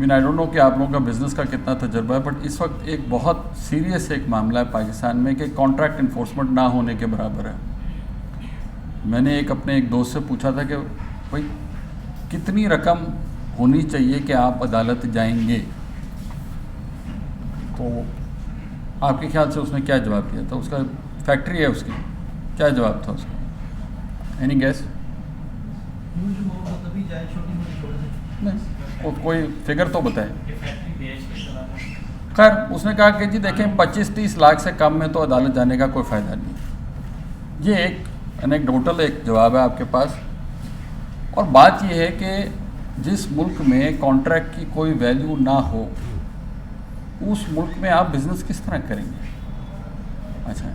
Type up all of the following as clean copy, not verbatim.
Mean I don't know कि आप लोगों का बिज़नेस का कितना तजर्बा है, बट इस वक्त एक बहुत सीरियस एक मामला है पाकिस्तान में कि कॉन्ट्रैक्ट इन्फोर्समेंट ना होने के बराबर है। मैंने अपने एक दोस्त से पूछा था कि भाई कितनी रकम होनी चाहिए कि आप अदालत जाएंगे, तो आपके ख्याल से उसने क्या जवाब दिया था? उसका फैक्ट्री है उसकी, क्या जवाब था उसका? Any gas? नहीं, वो कोई फिगर तो बताए। खैर उसने कहा कि जी देखें 25-30 लाख से कम में तो अदालत जाने का कोई फ़ायदा नहीं। ये एक एनेक्डोटल एक जवाब है आपके पास। और बात यह है कि जिस मुल्क में कॉन्ट्रैक्ट की कोई वैल्यू ना हो, उस मुल्क में आप बिज़नेस किस तरह करेंगे? अच्छा,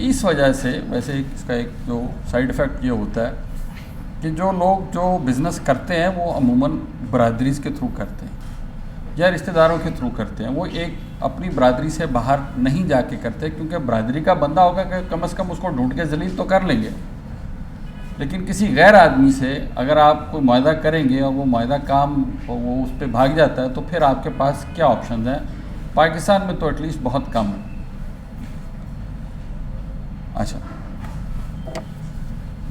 इस वजह से वैसे इसका एक जो साइड इफ़ेक्ट ये होता है कि जो लोग जो बिज़नेस करते हैं वो अमूमन बरादरी के थ्रू करते हैं या रिश्तेदारों के थ्रू करते हैं। वो एक अपनी बरादरी से बाहर नहीं जाके करते, क्योंकि बरादरी का बंदा होगा कि कम से कम उसको ढूंढ के जलील तो कर लेंगे। लेकिन किसी गैर आदमी से अगर आप कोई मुआहदा करेंगे और वो मुआहदा काम वो उस पर भाग जाता है, तो फिर आपके पास क्या ऑप्शन हैं? पाकिस्तान में तो एटलीस्ट बहुत कम है। अच्छा,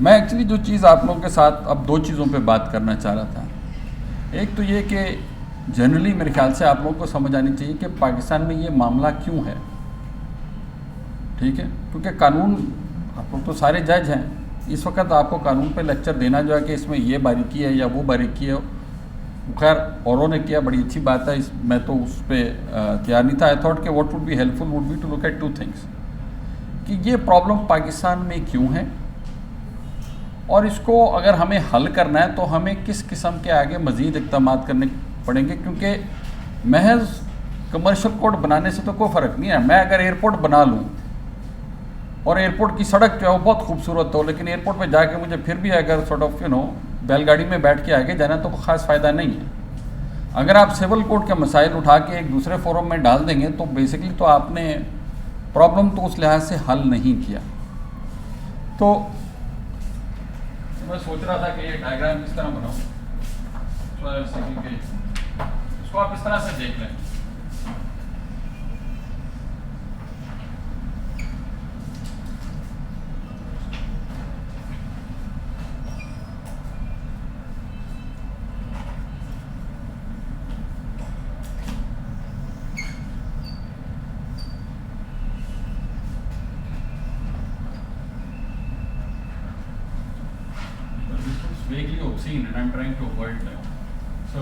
मैं एक्चुअली जो चीज़ आप लोगों के साथ अब दो चीज़ों पे बात करना चाह रहा था। एक तो ये कि जनरली मेरे ख्याल से आप लोगों को समझ आनी चाहिए कि पाकिस्तान में ये मामला क्यों है, ठीक है? क्योंकि कानून, आप लोग तो सारे जज हैं, इस वक्त आपको कानून पे लेक्चर देना जो है कि इसमें ये बारीकी है या वो बारीकी है, खैर औरों ने किया, बड़ी अच्छी बात है। मैं तो उस पर तैयार नहीं था। आई थॉट कि what would be helpful would be to look at two things, कि ये प्रॉब्लम पाकिस्तान में क्यों है और इसको अगर हमें हल करना है तो हमें किस किस्म के आगे मज़ीद इक़दाम करने पड़ेंगे। क्योंकि महज कमर्शियल कोड बनाने से तो कोई फ़र्क नहीं है। मैं अगर एयरपोर्ट बना लूँ और एयरपोर्ट की सड़क जो है वो बहुत खूबसूरत हो, लेकिन एयरपोर्ट पे जाके मुझे फिर भी अगर सॉर्ट ऑफ बैलगाड़ी में बैठ के आगे जाना तो ख़ास फ़ायदा नहीं है। अगर आप सिविल कोड के मसाइल उठा के एक दूसरे फोरम में डाल देंगे तो बेसिकली तो आपने प्रॉब्लम तो उस लिहाज से हल नहीं किया। तो मैं सोच रहा था कि ये डायग्राम किस तरह बनाऊं, इसको आप इस तरह से देख लें। Vaguely obscene and I'm trying to avoid that. So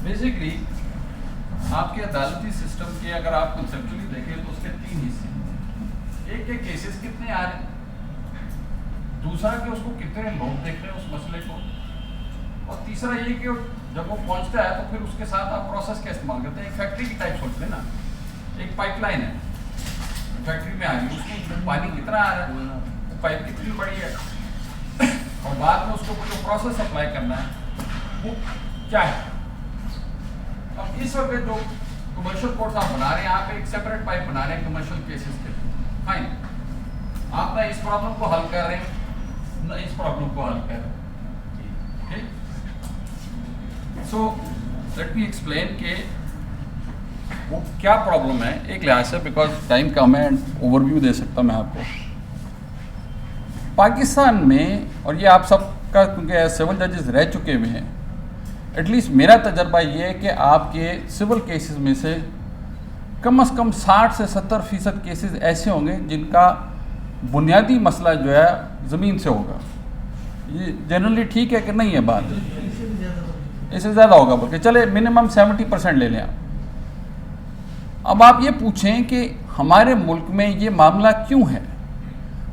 basically आपके अदालती सिस्टम के अगर आप कंसेप्चुअली देखें तो उसके तीन हिस्से हैं। एक के केसेस कितने आ रहे हैं, दूसरा कि उसको कितने लोग देख रहे हैं उस मसले को, और तीसरा ये कि जब वो पहुंचता है तो फिर उसके साथ आप प्रोसेस का इस्तेमाल करते हैं। एक फैक्ट्री की टाइप सोचते हैं ना, एक पाइपलाइन है फैक्ट्री में आ रही है, उसमें पानी कितना आ रहा है, तो पाइप कितनी बड़ी है, और बाद में उसको जो प्रोसेस अप्लाई करना है वो क्या है। अब इस वक्त जो कमर्शियल कोर्स आप बना रहे हैं, आप एक सेपरेट पाइप बना रहे हैं कमर्शियल केसेस के, फाइन। आप ना इस प्रॉब्लम को हल कर रहे हैं ना इस प्रॉब्लम को हल कर रहे हैं, ठीक। सो लेट मी एक्सप्लेन के वो क्या प्रॉब्लम है एक लिहाज से, बिकॉज टाइम कम है एंड ओवरव्यू दे सकता मैं आपको। पाकिस्तान में, और ये आप सबका क्योंकि सिविल जजेस रह चुके हुए हैं, एटलीस्ट मेरा तजर्बा ये है कि आपके सिविल केसेस में से कम 60 से 70% केसेस ऐसे होंगे जिनका बुनियादी मसला जो है ज़मीन से होगा। ये जनरली ठीक है कि नहीं है बात? इससे ज़्यादा होगा, बल्कि चले मिनिमम 70% ले लें आप। अब आप ये पूछें कि हमारे मुल्क में ये मामला क्यों है,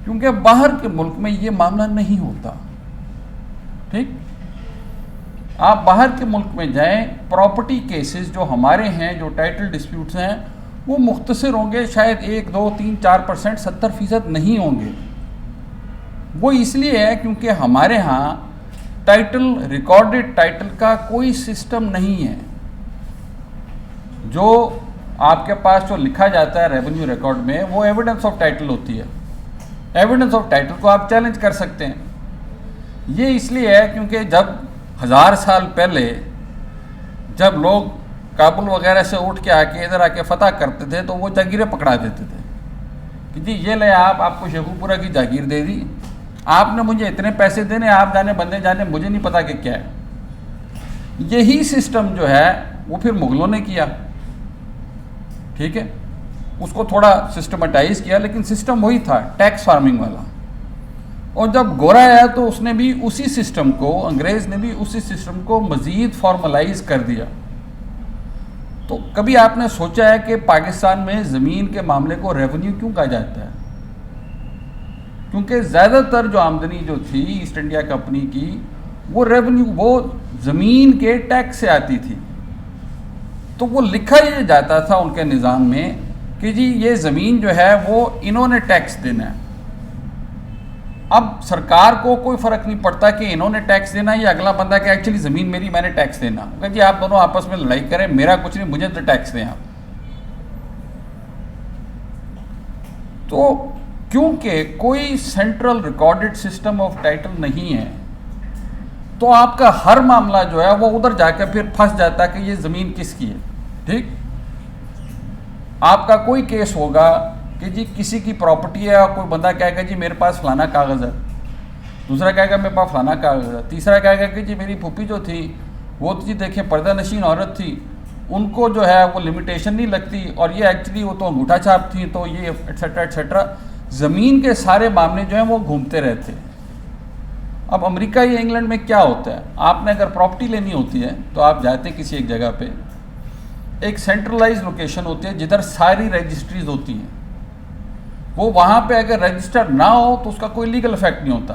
क्योंकि बाहर के मुल्क में ये मामला नहीं होता, ठीक। आप बाहर के मुल्क में जाएं, प्रॉपर्टी केसेस जो हमारे हैं, जो टाइटल डिस्प्यूट्स हैं, वो मुख्तसर होंगे, शायद 1, 2, 3, 4%, 70% नहीं होंगे। वो इसलिए है क्योंकि हमारे यहाँ टाइटल, रिकॉर्डेड टाइटल का कोई सिस्टम नहीं है। जो आपके पास जो लिखा जाता है रेवेन्यू रिकॉर्ड में, वो एविडेंस ऑफ टाइटल होती है। एविडेंस ऑफ टाइटल को आप चैलेंज कर सकते हैं। ये इसलिए है क्योंकि जब 1000 साल पहले जब लोग काबुल वगैरह से उठ के आके इधर आके फतह करते थे, तो वो जागीरें पकड़ा देते थे कि जी ये ले, आपको शेखुपुरा की जागीर दे दी, आपने मुझे इतने पैसे देने, आप जाने बंदे जाने, मुझे नहीं पता कि क्या है। यही सिस्टम जो है वो फिर मुगलों ने किया, ठीक है, उसको थोड़ा सिस्टमेटाइज किया, लेकिन सिस्टम वही था, टैक्स फार्मिंग वाला। और जब गोरा आया तो उसने भी उसी सिस्टम को, अंग्रेज़ ने भी उसी सिस्टम को मज़ीद फॉर्मलाइज कर दिया। तो कभी आपने सोचा है कि पाकिस्तान में ज़मीन के मामले को रेवेन्यू क्यों कहा जाता है? क्योंकि ज़्यादातर जो आमदनी जो थी ईस्ट इंडिया कंपनी की, वो रेवेन्यू, वो ज़मीन के टैक्स से आती थी। तो वो लिखा ये जाता था उनके निज़ाम में कि जी ये ज़मीन जो है वो इन्होंने टैक्स देना है। अब सरकार को कोई फ़र्क नहीं पड़ता कि इन्होंने टैक्स देना या अगला बंदा कि एक्चुअली ज़मीन मेरी, मैंने टैक्स देना। जी आप दोनों आपस में लड़ाई करें, मेरा कुछ नहीं, मुझे तो टैक्स दें आप। तो क्योंकि कोई central recorded system of title नहीं है, तो आपका हर मामला जो है वो उधर जाकर फिर फंस जाता है कि ये ज़मीन किसकी है। ठीक, आपका कोई केस होगा कि जी किसी की प्रॉपर्टी है और कोई बंदा कहेगा जी मेरे पास फलाना कागज़ है, दूसरा कहेगा मेरे पास फलाना कागज़ है, तीसरा कहेगा कि जी मेरी फूफी जो थी वो तो जी देखिए पर्दा नशीन औरत थी, उनको जो है वो लिमिटेशन नहीं लगती, और ये एक्चुअली वो तो अंगूठा छाप थी, तो ये एट्सेट्रा एट्सेट्रा। ज़मीन के सारे मामले जो हैं वो घूमते रहते हैं। अब अमेरिका या इंग्लैंड में क्या होता है, आपने अगर प्रॉपर्टी लेनी होती है तो आप जाते किसी एक जगह पे, एक सेंट्रलाइज लोकेशन होती है जिधर सारी रजिस्ट्रीज होती हैं। वो वहाँ पे अगर रजिस्टर ना हो तो उसका कोई लीगल इफेक्ट नहीं होता।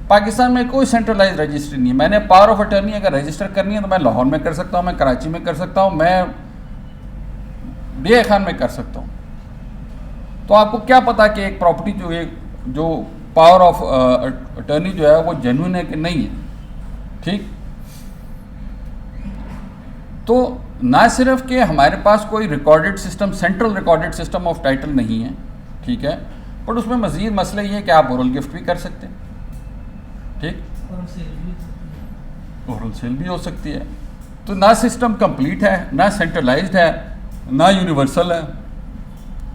पाकिस्तान में कोई सेंट्रलाइज रजिस्ट्री नहीं है। मैंने पावर ऑफ अटर्नी अगर रजिस्टर करनी है तो मैं लाहौर में कर सकता हूँ, मैं कराची में कर सकता हूँ, मैं डे खान में कर सकता हूँ। तो आपको क्या पता कि एक प्रॉपर्टी जो पावर ऑफ अटर्नी जो है वो जेन्युइन है कि नहीं है। ठीक, तो ना सिर्फ कि हमारे पास कोई recorded system, central recorded system of title नहीं है, ठीक है, बट उसमें मज़ीद मसला ये है कि आप ओरल गिफ्ट भी कर सकते हैं। ठीक, ओरल सेल भी हो सकती है। तो ना सिस्टम कंप्लीट है, ना सेंट्रलाइज्ड है, ना यूनिवर्सल है।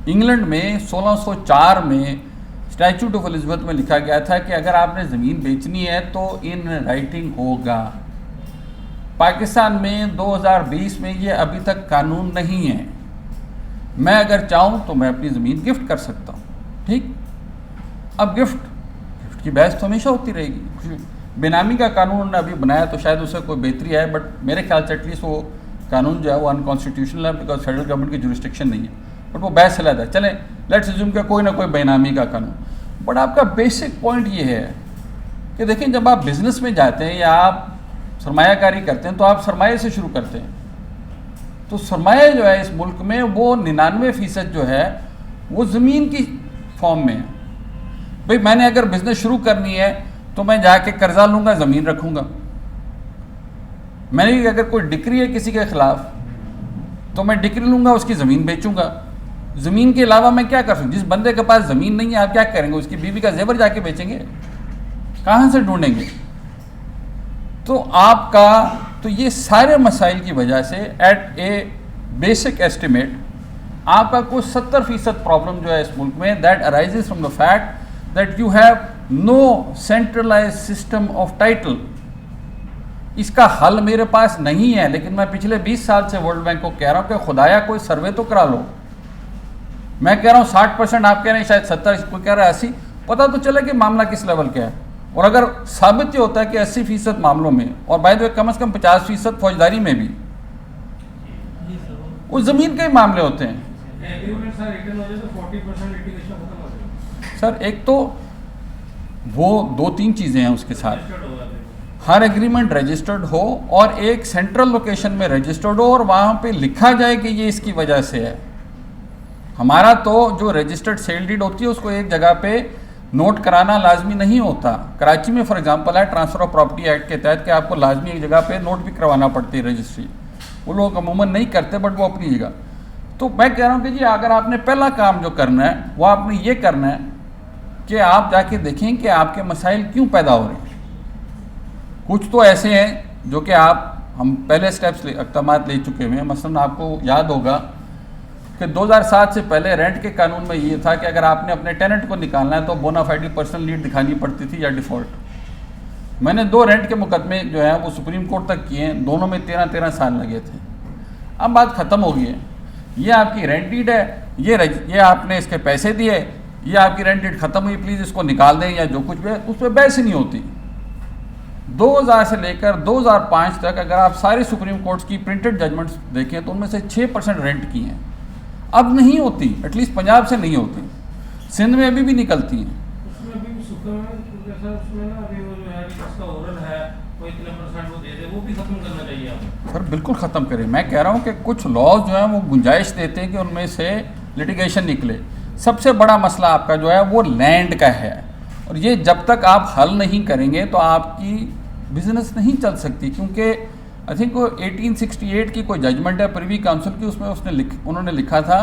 इंग्लैंड में 1604 में स्टैट्यूट ऑफ एलिजाबेथ में लिखा गया था कि अगर आपने ज़मीन बेचनी है तो इन राइटिंग होगा। पाकिस्तान में 2020 में ये अभी तक कानून नहीं है। मैं अगर चाहूँ तो मैं अपनी ज़मीन गिफ्ट कर सकता हूँ। ठीक, अब गिफ्ट की बहस तो हमेशा होती रहेगी। बेनामी का कानून उन्होंने अभी बनाया तो शायद उससे कोई बेहतरी है, बट मेरे ख्याल से एटलीस्ट वो कानून जो है वो अनकॉन्स्टिट्यूशनल है, बिकॉज फेडरल गवर्नमेंट की जुरिस्डिक्शन नहीं है। बट वो बहस चला था, चलें लेट्स अज्यूम कि कोई ना कोई बेनामी का कानून। बट आपका बेसिक पॉइंट ये है कि देखें, जब आप बिज़नेस में जाते हैं या आप सरमायाकारी करते हैं तो आप सरमाए से शुरू करते हैं। तो सरमाया जो है इस मुल्क में वो 99% जो है वो ज़मीन की फॉर्म में है। भाई मैंने अगर बिज़नेस शुरू करनी है तो मैं जाके कर्जा लूँगा, ज़मीन रखूँगा। मैंने अगर कोई डिक्री है किसी के ख़िलाफ़ तो मैं डिक्री लूँगा, उसकी ज़मीन बेचूँगा। ज़मीन के अलावा मैं क्या कर सकूँ? जिस बंदे के पास ज़मीन नहीं है आप क्या करेंगे? उसकी बीवी का जेवर जाके बेचेंगे? कहाँ से ढूंढेंगे? तो आपका, तो ये सारे मसाइल की वजह से एट ए बेसिक एस्टिमेट आपका कुछ 70% प्रॉब्लम जो है इस मुल्क में that arises from the fact that you have no centralised system of title. इसका हल मेरे पास नहीं है, लेकिन मैं पिछले 20 साल से वर्ल्ड बैंक को कह रहा हूँ कि खुदाया कोई सर्वे तो करा लो। मैं कह रहा हूँ 60%, आप कह रहे हैं शायद 70, कोई कह रहा है 80। पता तो चले कि मामला किस लेवल का है। और अगर साबित ये होता है कि 80% मामलों में, और बाय द वे कम से कम 50% फौजदारी में भी उस ज़मीन के ही मामले होते हैं। सर एक तो वो 2-3 चीज़ें हैं उसके साथ, हर एग्रीमेंट रजिस्टर्ड हो और एक सेंट्रल लोकेशन में रजिस्टर्ड हो और वहाँ पे लिखा जाए कि ये इसकी वजह से है। हमारा तो जो रजिस्टर्ड सेल डीड होती है उसको एक जगह पे नोट कराना लाजमी नहीं होता। कराची में फॉर एग्जांपल है ट्रांसफ़र ऑफ प्रॉपर्टी एक्ट के तहत कि आपको लाजमी एक जगह पे नोट भी करवाना पड़ती है रजिस्ट्री। वो लोग अमूमन नहीं करते बट वो अपनी जगह। तो मैं कह रहा हूँ कि जी अगर आपने पहला काम जो करना है वो आपने ये करना है कि आप जाके देखें कि आपके मसाइल क्यों पैदा हो रहे हैं। कुछ तो ऐसे हैं जो कि हम पहले स्टेप्स इक़दामात ले चुके हुए हैं। मसलन आपको याद होगा कि 2007 से पहले रेंट के कानून में ये था कि अगर आपने अपने टेनेंट को निकालना है तो बोनाफाइड पर्सनल लीड दिखानी पड़ती थी या डिफ़ॉल्ट। मैंने 2 रेंट के मुकदमे जो है वो सुप्रीम कोर्ट तक किए हैं, दोनों में 13-13 साल लगे थे। अब बात ख़त्म हो गई है। ये आपकी रेंट डीड है, ये आपने इसके पैसे दिए, ये आपकी रेंट डीड ख़त्म हुई, प्लीज़ इसको निकाल दें या जो कुछ भी है, उस पर बहस ही नहीं होती। 2000 से लेकर 2005 तक अगर आप सारी सुप्रीम कोर्ट्स की प्रिंटेड जजमेंट्स देखें तो उनमें से 6% रेंट की हैं। अब नहीं होती, एटलीस्ट पंजाब से नहीं होती, सिंध में अभी भी निकलती हैं। सर बिल्कुल ख़त्म करें। मैं कह रहा हूँ कि कुछ लॉज जो हैं वो गुंजाइश देते हैं कि उनमें से लिटिगेशन निकले। सबसे बड़ा मसला आपका जो है वो लैंड का है, और ये जब तक आप हल नहीं करेंगे तो आपकी बिजनेस नहीं चल सकती। क्योंकि आई थिंक वो 1868 की कोई जजमेंट है प्रिवी काउंसिल की, उसमें उन्होंने लिखा था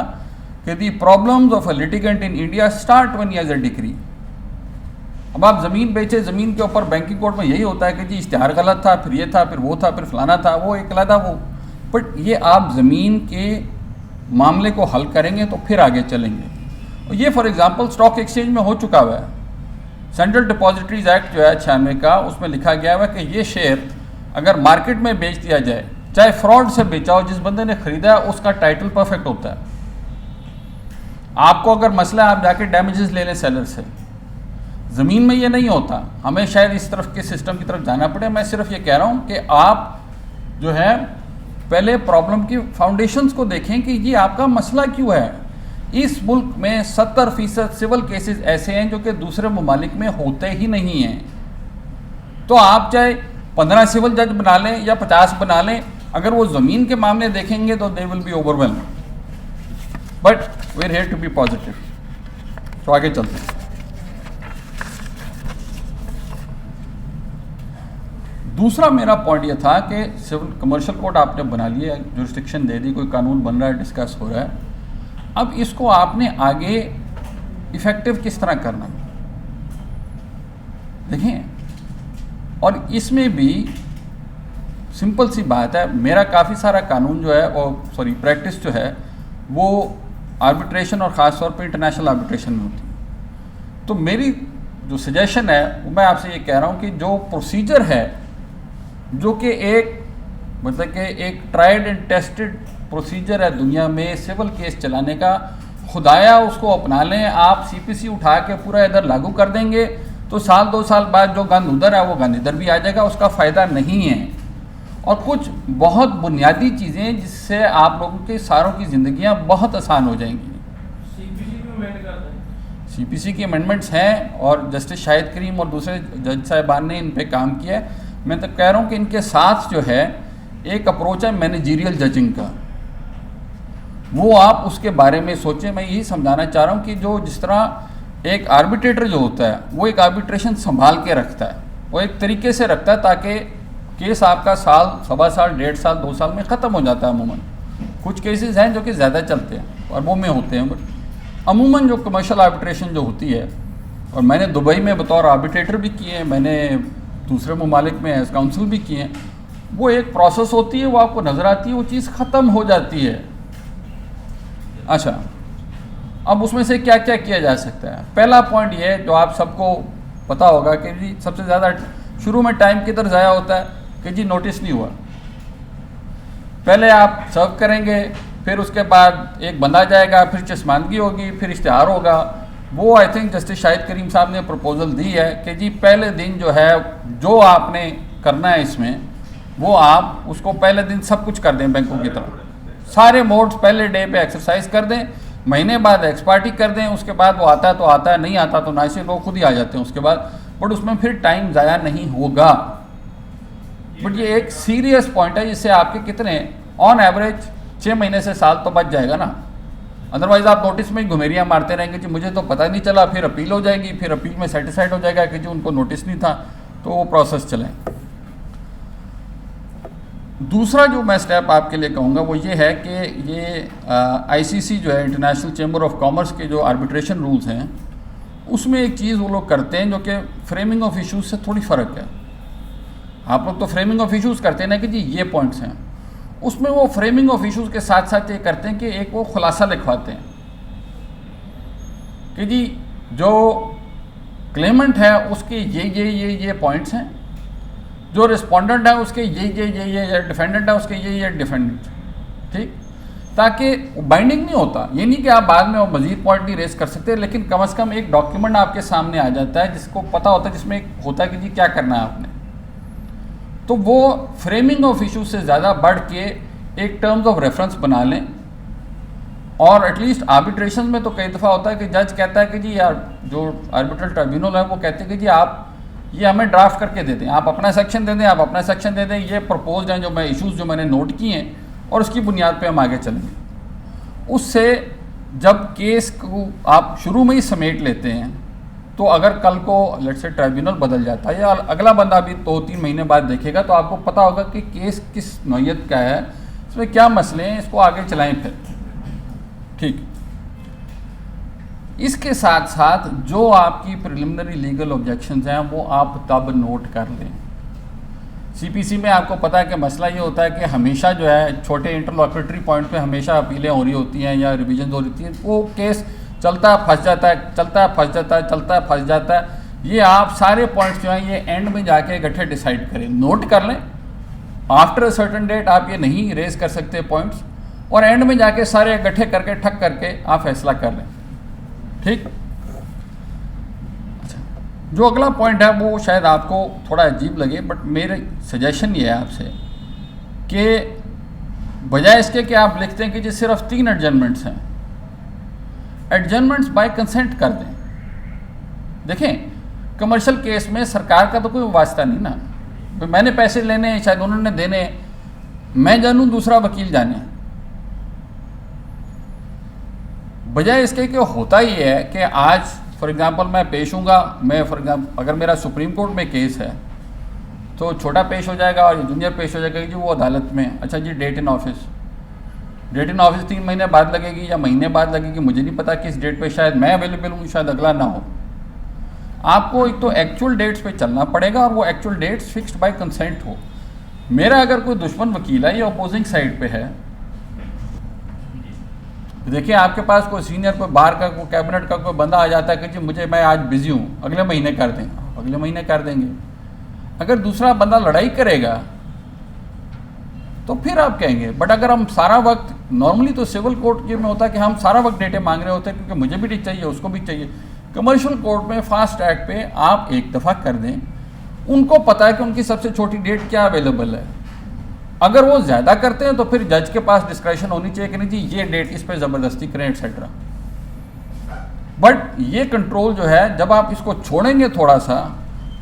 कि दी problems of a litigant in India start when he has a degree. अब आप ज़मीन बेचे, ज़मीन के ऊपर बैंकिंग कोर्ट में यही होता है कि जी इश्तिहार गलत था, फिर ये था, फिर वो था, फिर फलाना था, वो एक अलग था वो। बट ये आप ज़मीन के मामले को हल करेंगे तो फिर आगे चलेंगे। और ये फॉर एग्ज़ाम्पल स्टॉक एक्सचेंज में हो चुका हुआ है। सेंट्रल डिपॉजिटरीज एक्ट जो है 96 का, उसमें लिखा गया हुआ है कि ये शेयर अगर मार्केट में बेच दिया जाए, चाहे फ्रॉड से बेचा हो, जिस बंदे ने खरीदा है उसका टाइटल परफेक्ट होता है। आपको अगर मसला है आप जाके डैमेजेस ले लें सेलर से। ज़मीन में ये नहीं होता, हमें शायद इस तरफ के सिस्टम की तरफ जाना पड़े। मैं सिर्फ ये कह रहा हूँ कि आप जो है पहले प्रॉब्लम की फाउंडेशंस को देखें कि ये आपका मसला क्यों है। इस मुल्क में 70% सिविल केसेस ऐसे हैं जो कि दूसरे ममालिक में होते ही नहीं हैं। तो आप चाहे 15 सिविल जज बना लें या 50 बना लें, अगर वो ज़मीन के मामले देखेंगे तो they will be overwhelm. But we are here to be positive. तो आगे चलते हैं। दूसरा मेरा पॉइंट ये था कि सिविल कमर्शियल कोर्ट आपने बना लिया, जुरिस्डिक्शन दे दी, कोई कानून बन रहा है, डिस्कस हो रहा है। अब इसको आपने आगे इफ़ेक्टिव किस तरह करना है देखें। और इसमें भी सिंपल सी बात है, मेरा काफ़ी सारा कानून जो है और प्रैक्टिस जो है वो आर्बिट्रेशन और ख़ास तौर पे इंटरनेशनल आर्बिट्रेशन में होती है। तो मेरी जो सजेशन है वो मैं आपसे ये कह रहा हूँ कि जो प्रोसीजर है, जो कि एक ट्राइड एंड टेस्टेड प्रोसीजर है दुनिया में सिविल केस चलाने का, खुदाया उसको अपना लें। आप सीपीसी उठा के पूरा इधर लागू कर देंगे तो साल 2 साल बाद जो गंद उधर है वो गंद इधर भी आ जाएगा, उसका फ़ायदा नहीं है। और कुछ बहुत बुनियादी चीज़ें जिससे आप लोगों के सारों की ज़िंदगियां बहुत आसान हो जाएंगी। सीपीसी की अमेंडमेंट्स हैं और जस्टिस शाहिद करीम और दूसरे जज साहिबान ने इन पे काम किया है। मैं तो कह रहा हूँ कि इनके साथ जो है एक अप्रोच है मैनेजीरियल जजिंग का, वो आप उसके बारे में सोचें। मैं यही समझाना चाह रहा हूँ कि जो जिस तरह एक आर्बिट्रेटर जो होता है वो एक आर्बिट्रेशन संभाल के रखता है, वो एक तरीके से रखता है ताकि केस आपका साल, 1.25 साल, 1.5 साल, 2 साल में ख़त्म हो जाता है अमूमन। कुछ केसेस हैं जो कि ज़्यादा चलते हैं और वो में होते हैं, बट अमूमन जो कमर्शियल आर्बिट्रेशन जो होती है, और मैंने दुबई में बतौर आर्बिट्रेटर भी किए हैं, मैंने दूसरे ममालिक में एज काउंसिल भी किए हैं, वो एक प्रोसेस होती है, वो आपको नज़र आती है, वो चीज़ ख़त्म हो जाती है। अच्छा, अब उसमें से क्या क्या किया जा सकता है। पहला पॉइंट ये है जो आप सबको पता होगा कि जी सबसे ज़्यादा शुरू में टाइम किधर ज़ाया होता है कि जी नोटिस नहीं हुआ। पहले आप सर्व करेंगे, फिर उसके बाद एक बंदा जाएगा, फिर चश्मानगी होगी, फिर इश्तिहार होगा। वो आई थिंक जस्टिस शाहिद करीम साहब ने प्रपोजल दी है कि जी पहले दिन जो है जो आपने करना है इसमें, वो आप उसको पहले दिन सब कुछ कर दें, बैंकों की तरफ सारे मोड्स पहले डे पे एक्सरसाइज कर दें, महीने बाद एक्सपार्टी कर दें। उसके बाद वो आता है तो आता है, नहीं आता तो नाइसे लोग खुद ही आ जाते हैं उसके बाद, बट उसमें फिर टाइम ज़ाया नहीं होगा। बट ये एक सीरियस पॉइंट है जिससे आपके कितने ऑन एवरेज 6 महीने से साल तो बच जाएगा ना। अदरवाइज आप नोटिस में ही घुमेरियाँ मारते रहेंगे जी मुझे तो पता नहीं चला, फिर अपील हो जाएगी, फिर अपील में सेटिस्फाइड हो जाएगा कि जी उनको नोटिस नहीं था, तो वो प्रोसेस चले। दूसरा जो मैं स्टेप आपके लिए कहूँगा वो ये है कि ये आईसीसी जो है, इंटरनेशनल चैम्बर ऑफ कॉमर्स के जो आर्बिट्रेशन रूल्स हैं, उसमें एक चीज़ वो लोग करते हैं जो कि फ्रेमिंग ऑफ इश्यूज से थोड़ी फ़र्क है। आप लोग तो फ्रेमिंग ऑफ इश्यूज़ करते हैं ना कि जी ये पॉइंट्स हैं, उसमें वो फ्रेमिंग ऑफ इश्यूज़ के साथ साथ ये करते हैं कि एक वो खुलासा लिखवाते हैं कि जी जो क्लेमेंट है उसके ये पॉइंट्स हैं, जो रिस्पोंडेंट है उसके ये डिफेंडेंट है उसके ये डिफेंडेंट, ठीक, ताकि बाइंडिंग नहीं होता। ये नहीं कि आप बाद में वो मजीद पॉइंट नहीं रेस कर सकते, लेकिन कम से कम एक डॉक्यूमेंट आपके सामने आ जाता है जिसको पता होता है, जिसमें एक होता है कि जी क्या करना है आपने। तो वो फ्रेमिंग ऑफ इशू से ज़्यादा बढ़ के एक टर्म्स ऑफ रेफरेंस बना लें। और एटलीस्ट आर्बिट्रेशन में तो कई दफ़ा होता है कि जज कहता है कि जी यार जो आर्बिट्रल ट्रिब्यूनल है वो कहते हैं कि जी आप ये हमें ड्राफ्ट करके दे दें, आप अपना सेक्शन दे दें, आप अपना सेक्शन दे दें, ये प्रपोज हैं जो मैं इश्यूज़ जो मैंने नोट किए हैं और उसकी बुनियाद पे हम आगे चलेंगे। उससे जब केस को आप शुरू में ही समेट लेते हैं तो अगर कल को लेट्स से ट्रिब्यूनल बदल जाता है या अगला बंदा भी 2-3 महीने बाद देखेगा तो आपको पता होगा कि केस किस नौयत का है, इसमें क्या मसले हैं, इसको आगे चलाएं फिर, ठीक। इसके साथ साथ जो आपकी प्रिलिमिनरी लीगल ऑब्जेक्शंस हैं वो आप तब नोट कर लें। सीपीसी में आपको पता है कि मसला ये होता है कि हमेशा जो है छोटे इंटरलॉक्यूटरी पॉइंट पे हमेशा अपीलें हो रही होती हैं या रिवीजन हो रही हैं, वो केस चलता है फंस जाता है, चलता है फंस जाता है, चलता है फंस जाता है। ये आप सारे पॉइंट्स जो हैं ये एंड में जाके इकट्ठे डिसाइड करें, नोट कर लें। आफ्टर अ सर्टन डेट आप ये नहीं रेज कर सकते पॉइंट्स, और एंड में जाके सारे इकट्ठे करके ठक करके आप फैसला कर लें, ठीक। अच्छा, जो अगला पॉइंट है वो शायद आपको थोड़ा अजीब लगे, बट मेरे सजेशन ये है आपसे कि बजाय इसके कि आप लिखते हैं कि जी सिर्फ 3 एडजर्नमेंट्स हैं, एडजर्नमेंट्स बाय कंसेंट कर दें। देखें कमर्शियल केस में सरकार का तो कोई वास्ता नहीं ना, मैंने पैसे लेने हैं, शायद उन्होंने देने, मैं जानूं दूसरा वकील जाने। बजाय इसके कि होता ही है कि आज फॉर एग्जांपल मैं पेश हूँगा, मैं फॉर एग्जांपल अगर मेरा सुप्रीम कोर्ट में केस है तो छोटा पेश हो जाएगा और जूनियर पेश हो जाएगा कि वो अदालत में, अच्छा जी डेट इन ऑफिस 3 महीने बाद लगेगी या महीने बाद लगेगी, मुझे नहीं पता किस डेट पे, शायद मैं अवेलेबल हूँ, शायद अगला ना हो। आपको एक तो एक्चुअल डेट्स पे चलना पड़ेगा और वो actual dates fixed by consent हो। मेरा अगर कोई दुश्मन वकील है या अपोजिंग साइड पे है, देखिए आपके पास कोई सीनियर, कोई बाहर का, कोई कैबिनेट का कोई बंदा आ जाता है कि जी मुझे, मैं आज बिजी हूँ, अगले महीने कर दें, अगले महीने कर देंगे। अगर दूसरा बंदा लड़ाई करेगा तो फिर आप कहेंगे, बट अगर हम सारा वक्त, नॉर्मली तो सिविल कोर्ट के में होता है कि हम सारा वक्त डेटे मांग रहे होते हैं क्योंकि मुझे भी चाहिए, उसको भी चाहिए। कमर्शियल कोर्ट में फास्ट ट्रैक पे आप एक दफ़ा कर दें, उनको पता है कि उनकी सबसे छोटी डेट क्या अवेलेबल है। अगर वो ज़्यादा करते हैं तो फिर जज के पास डिस्क्रेशन होनी चाहिए कि नहीं जी ये डेट इस पर ज़बरदस्ती करें एटसेट्रा। बट ये कंट्रोल जो है, जब आप इसको छोड़ेंगे थोड़ा सा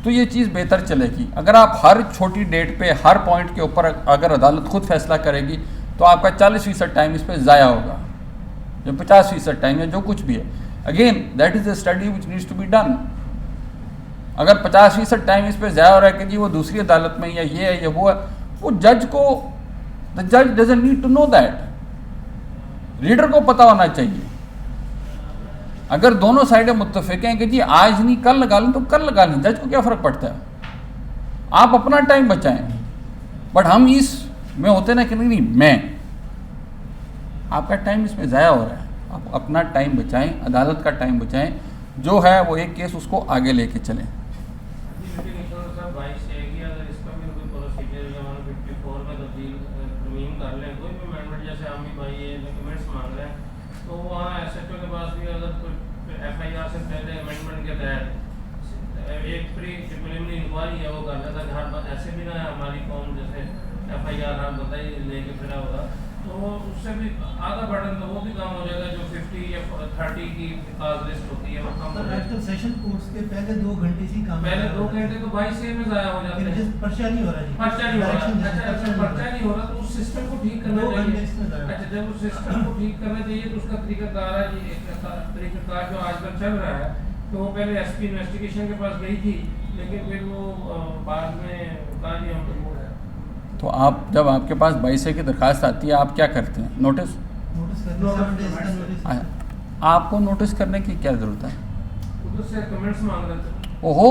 तो ये चीज़ बेहतर चलेगी। अगर आप हर छोटी डेट पे हर पॉइंट के ऊपर अगर अदालत खुद फैसला करेगी तो आपका 40% टाइम इस पर ज़ाया होगा, या 50% टाइम, या जो कुछ भी है। Again that is a study which needs to be done. अगर 50% टाइम इस पर ज़ाया हो रहा है कि जी वो दूसरी अदालत में या ये है या वो है, वो जज को, द जज doesn't need to know that, reader को पता होना चाहिए। अगर दोनों साइडें मुत्तफिक हैं कि जी आज नहीं कल लगा लें तो कल लगा लें, जज को क्या फ़र्क पड़ता है, आप अपना टाइम बचाएं। बट हम इस में होते ना कि नहीं मैं, आपका टाइम इसमें ज़ाया हो रहा है, आप अपना टाइम बचाएं, अदालत का टाइम बचाएं, जो है वो एक केस उसको आगे लेके चलें। एक प्रिलिमिनरी इंक्वायरी है वो कर लेता है, ऐसे भी ना हमारी कौन जैसे FIR हम बताइए लेके फिरा होगा, तो तो उससे भी आधा बर्डन तो वो भी कम हो जाएगा, जो 50 या 30 की काज लिस्ट होती है वो कम हो सर जाएगी। आजकल सेशन कोर्स के पहले 2 घंटे से ही काम पहले 2 घंटे तो 22 में ज़ाया हो जाते हैं। पर्चा नहीं हो रहा जी, पर्चा नहीं हो रहा। Direction अच्छा, पर्चा पर्चा नहीं हो रहा तो उस सिस्टम को ठीक करना 2 घंटे चाहिए। इसमें ज़ाया। अच्छा, जब उस सिस्टम को ठीक करना चाहिए तो उसका तरीकाकार है जी, तरीकाकार जो आजकल चल रहा है, तो वो पहले एसपी इन्वेस्टिगेशन के पास गई थी, लेकिन फिर वो बाद में कहा जी हम तो मूड है। तो आप जब आपके पास 22 की दरखास्त आती है आप क्या करते हैं? नोटिस नोटिस करने 7 डेज का नोटिस। आपको नोटिस करने की क्या ज़रूरत है? उधर से कमेंट्स मांग रहे थे। ओहो,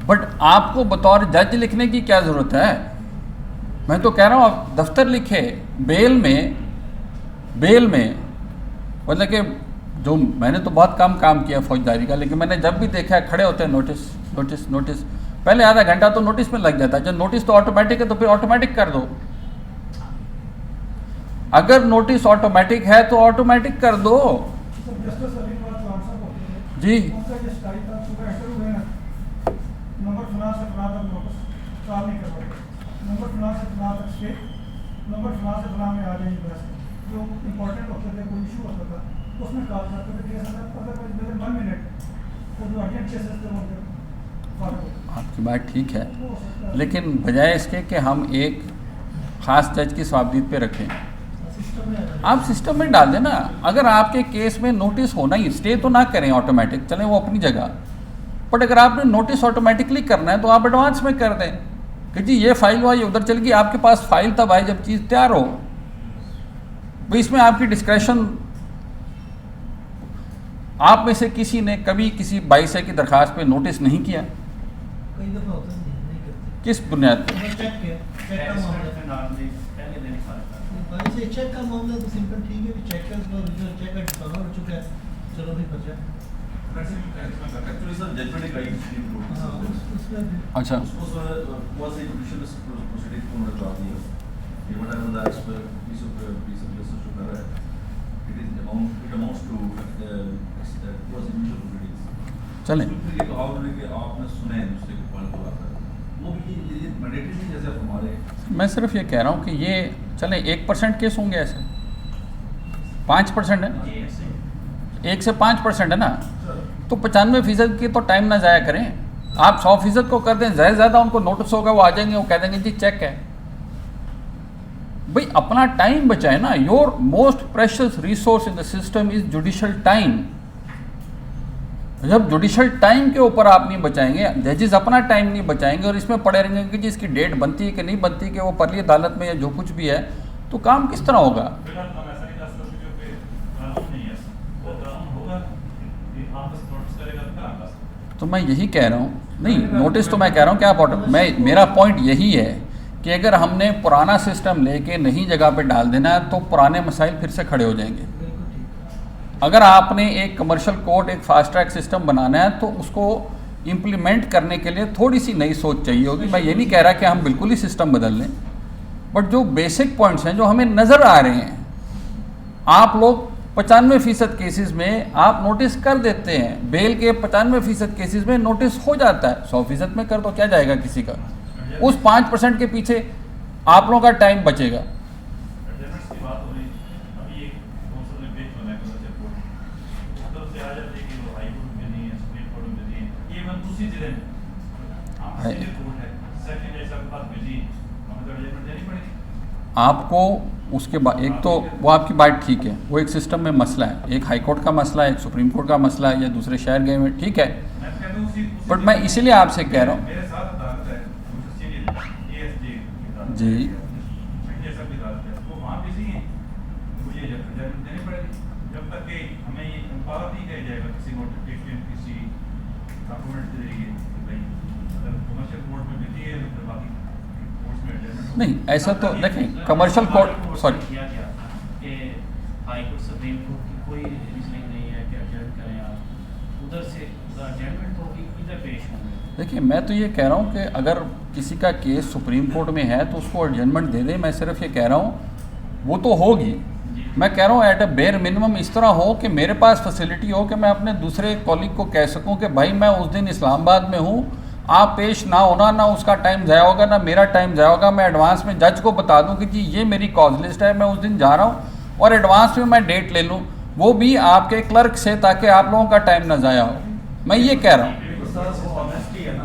बट आपको बतौर जज लिखने की क्या ज़रूरत है? मैं तो कह रहा हूँ आप दफ्तर लिखे बेल में मतलब कि जो मैंने तो बहुत कम काम किया फौजदारी का, लेकिन मैंने जब भी देखा है खड़े होते हैं नोटिस नोटिस नोटिस, पहले आधा घंटा तो नोटिस में लग जाता है। जब नोटिस तो ऑटोमेटिक है तो फिर ऑटोमेटिक कर दो। अगर नोटिस ऑटोमेटिक है तो ऑटोमेटिक कर दो जी। आपकी बात ठीक है, लेकिन बजाय इसके कि हम एक ख़ास जज की स्वाबदीद पे रखें, आप सिस्टम में डाल देना। अगर आपके केस में नोटिस होना ही, स्टे तो ना करें ऑटोमेटिक, चलें वो अपनी जगह, बट अगर आपने नोटिस ऑटोमेटिकली करना है तो आप एडवांस में कर दें कि जी ये फाइल हुआ, ये उधर चल गई। आपके पास फाइल तब आए जब चीज़ तैयार हो। भाई इसमें आपकी डिस्क्रेशन, आप में से किसी ने कभी किसी 22 की दरखास्त पे नोटिस नहीं किया? कई दफा होता नहीं करते। किस बुनियाद पर? चेक का मामला, भाई से चेक का मामला तो सिंपल ठीक है, चेक का चेक का डिफॉल्ट हो चुका है, चलो भी पर्चा। एक्चुअली सर जजमेंट एक राइट सुप्रीम कोर्ट हाँ, उसमें अच्छा, उसको sir was a judicial proceeding को उन्होंने करा दिया ये whatever the as per piece of justice जो कर रहा है it amounts to was individual proceedings। चलें। ये तो आपने सुना है दूसरे के पॉइंट को आता है वो भी ये मैंडेटरी नहीं जैसे हमारे। मैं सिर्फ ये कह रहा हूँ कि ये चलें 1% केस होंगे ऐसे, 5% है, 1 से 5% है ना, तो 95% की तो टाइम ना ज़ाया करें। आप 100% को कर दें, ज़्यादा ज़्यादा उनको नोटिस होगा, वो आ जाएंगे, वो कह देंगे जी चेक है। भाई अपना टाइम बचाए ना। Your most precious resource in the system is judicial time. जब जुडिशल टाइम के ऊपर आप नहीं बचाएंगे, जजेस अपना टाइम नहीं बचाएंगे और इसमें पड़े रहेंगे कि जी इसकी डेट बनती है कि नहीं बनती, कि वो परली अदालत में या जो कुछ भी है, तो काम किस तरह होगा? तो मैं यही कह रहा हूँ, नहीं नोटिस तो मैं कह रहा हूँ कि आप मेरा पॉइंट यही है कि अगर हमने पुराना सिस्टम लेके नई जगह पे डाल देना है तो पुराने मसाइल फिर से खड़े हो जाएंगे। अगर आपने एक कमर्शियल कोर्ट, एक फास्ट ट्रैक सिस्टम बनाना है तो उसको इम्प्लीमेंट करने के लिए थोड़ी सी नई सोच चाहिए होगी। मैं ये नहीं कह रहा कि हम बिल्कुल ही सिस्टम बदल लें, बट जो बेसिक पॉइंट्स हैं जो हमें नज़र आ रहे हैं, आप लोग 95% केसेस में आप नोटिस कर देते हैं, बेल के 95% केसेस में नोटिस हो जाता है। 100% में कर दो, क्या जाएगा किसी का? उस 5% के पीछे आप लोगों का टाइम बचेगा। आपको उसके बाद एक तो वो आपकी बात ठीक है, वो एक सिस्टम में मसला है, एक हाई कोर्ट का मसला है, एक सुप्रीम कोर्ट का मसला है, या दूसरे शहर गए हुए, ठीक है, बट मैं इसीलिए आपसे कह रहा हूँ जी। नहीं ऐसा तो देखें, commercial court sorry high court supreme court की कोई रीजनिंग नहीं है कि एडजर्न करें आप उधर से जजमेंट होगी इधर पेश होंगे। देखिए मैं तो ये कह रहा हूँ कि अगर किसी का केस सुप्रीम कोर्ट में है तो उसको एडजमेंट दे दें। मैं सिर्फ ये कह रहा हूँ वो तो होगी, मैं कह रहा हूँ एट अ बेयर मिनिमम इस तरह हो कि मेरे पास फैसिलिटी हो कि मैं अपने दूसरे कॉलीग को कह सकूँ कि भाई मैं उस दिन इस्लामाबाद में हूँ, आप पेश ना होना, ना उसका टाइम ज़ाया होगा, ना मेरा टाइम ज़ाया होगा। मैं एडवांस में जज को बता दूं कि जी ये मेरी कॉज लिस्ट है, मैं उस दिन जा रहा हूं और एडवांस में मैं डेट ले लूं, वो भी आपके क्लर्क से, ताकि आप लोगों का टाइम ना ज़ाया हो। मैं ये कह रहा हूँ। सर वो ऑनेस्टी है ना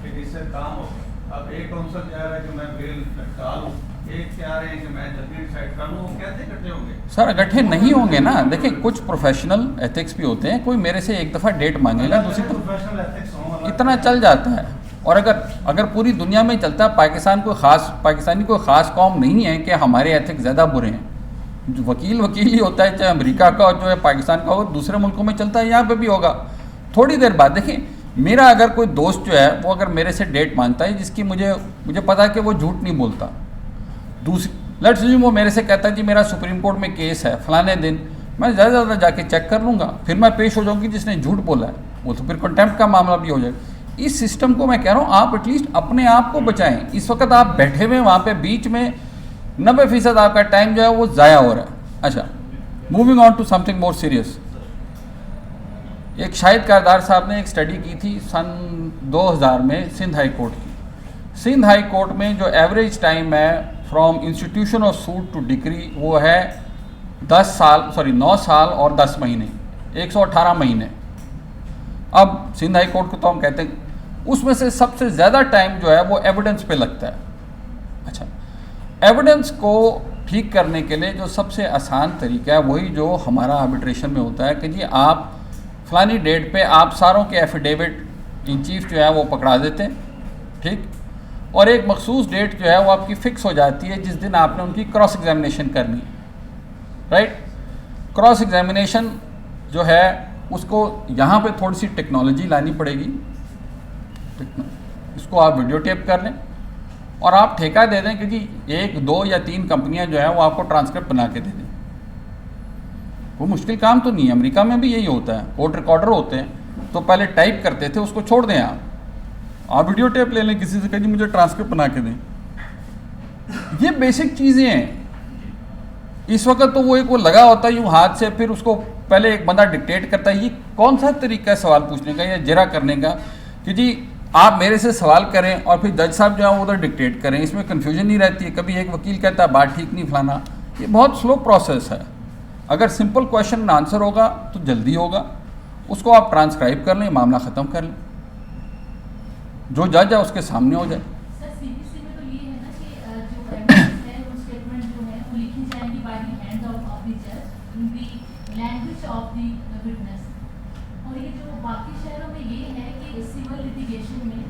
कि इससे काम हो। अब एक काउंसिल कह रहा है कि मैं बेल टालूं, एक कह रहे हैं कि मैं जल्दी डिसाइड कर लूं, वो कैसे इकट्ठे होंगे? सर इकट्ठे नहीं होंगे ना। देखिए कुछ प्रोफेशनल एथिक्स भी होते हैं, कोई मेरे से एक दफ़ा डेट मांगेगा, दूसरी प्रोफेशनल एथिक्स हो, इतना चल जाता है। और अगर पूरी दुनिया में चलता है, पाकिस्तानी कोई ख़ास कौम नहीं है कि हमारे एथिक्स ज़्यादा बुरे हैं। जो वकील ही होता है, चाहे अमेरिका का जो है, पाकिस्तान का हो, दूसरे मुल्कों में चलता है, यहाँ पे भी होगा। थोड़ी देर बाद देखिए, मेरा अगर कोई दोस्त जो है वो अगर मेरे से डेट मांगता है जिसकी मुझे पता है कि वो झूठ नहीं बोलता, दूसरी लेट्स अज्यूम वो मेरे से कहता है जी मेरा सुप्रीम कोर्ट में केस है फलाने दिन, मैं ज़्यादा से ज़्यादा जाके चेक कर लूँगा, फिर मैं पेश हो जाऊँगी जिसने झूठ बोला है, वो तो फिर कंटेम्प्ट का मामला भी हो जाएगा। इस सिस्टम को मैं कह रहा हूँ आप एटलीस्ट अपने आप को बचाएं। इस वक्त आप बैठे हुए वहाँ पे बीच में 90% आपका टाइम जो है वो ज़ाया हो रहा है। अच्छा, moving on to something more serious. एक शाहिद कारदार साहब ने एक स्टडी की थी सन 2000 में सिंध हाई कोर्ट की। सिंध हाई कोर्ट में जो एवरेज टाइम है from institution of suit to decree वो है 9 साल और 10 महीने, 118 महीने। अब सिंध हाई कोर्ट को तो हम कहते हैं, उसमें से सबसे ज़्यादा टाइम जो है वो एविडेंस पे लगता है। अच्छा, एविडेंस को ठीक करने के लिए जो सबसे आसान तरीका है वही जो हमारा आर्बिट्रेशन में होता है कि जी आप फलानी डेट पे आप सारों के एफिडेविट इन चीफ जो है वो पकड़ा देते हैं, ठीक, और एक मखसूस डेट जो है वो आपकी फ़िक्स हो जाती है जिस दिन आपने उनकी क्रॉस एग्जामिनेशन करनी है, राइट। क्रॉस एग्जामिनेशन जो है उसको यहाँ पे थोड़ी सी टेक्नोलॉजी लानी पड़ेगी, इसको आप वीडियो टेप कर लें और आप ठेका दे दें कि जी 1, 2 या 3 कंपनियां जो है वो आपको ट्रांसक्रिप्ट बना के दे दें। वो मुश्किल काम तो नहीं है, अमेरिका में भी यही होता है, कोर्ट रिकॉर्डर होते हैं तो पहले टाइप करते थे, उसको छोड़ दें आप वीडियो टेप ले लें किसी से, कहें जी मुझे ट्रांसक्रिप्ट बना के दें। ये बेसिक चीज़ें हैं। इस वक्त तो वो लगा होता है यूँ हाथ से, फिर उसको पहले एक बंदा डिक्टेट करता है। ये कौन सा तरीका है सवाल पूछने का या जरा करने का कि जी आप मेरे से सवाल करें और फिर जज साहब जो है वो उधर डिक्टेट करें, इसमें कन्फ्यूजन नहीं रहती है। कभी एक वकील कहता है बात ठीक नहीं फलाना, ये बहुत स्लो प्रोसेस है। अगर सिंपल क्वेश्चन आंसर होगा तो जल्दी होगा, उसको आप ट्रांसक्राइब कर लें, मामला ख़त्म कर लें, जो जज है उसके सामने हो जाए। सर सीबीसी में तो ये है ना कि जो एविडेंस है वो स्टेटमेंट जो है वो लिखी जाएगी by the hand of the जज in the language of the witness. और ये जो बाकी शहरों में ये है कि सिविल लिटिगेशन में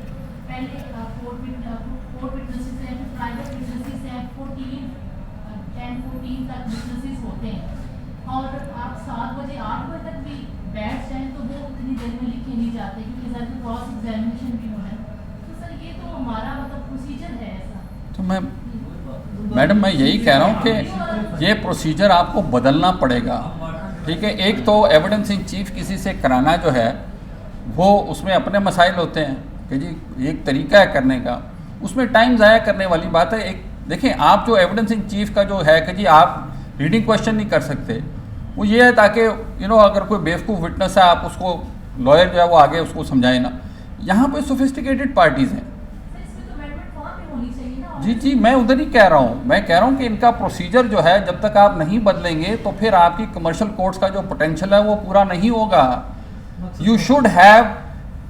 पहले कोर्ट विटनेसेस हैं, फिर प्राइवेट विटनेसेस हैं, 10-14 तक विटनेसेस होते हैं और आप 7 बजे 8 बजे तक भी बैठ जाएं तो वो उतनी देर में लिखे नहीं जाते क्योंकि सर क्रॉस एग्जामिनेशन भी होना है। तो सर ये तो हमारा मतलब प्रोसीजर है ऐसा। तो मैडम मैं यही कह रहा हूँ कि ये प्रोसीजर आपको बदलना पड़ेगा, ठीक है। एक तो एविडेंस इन चीफ किसी से कराना जो है वो उसमें अपने मसाइल होते हैं कि जी एक तरीका है करने का, उसमें टाइम ज़ाया करने वाली बात है। एक देखें, आप जो एविडेंस इन चीफ का जो है कि जी आप रीडिंग क्वेश्चन नहीं कर सकते, वो ये है ताकि अगर कोई बेवकूफ़ विटनेस है आप उसको लॉयर जो है वो आगे उसको समझाए ना। यहाँ पे सोफिस्टिकेटेड पार्टीज़ हैं। जी मैं उधर ही कह रहा हूँ, मैं कह रहा हूँ कि इनका प्रोसीजर जो है जब तक आप नहीं बदलेंगे तो फिर आपकी कमर्शियल कोर्ट्स का जो पोटेंशियल है वो पूरा नहीं होगा। You should have,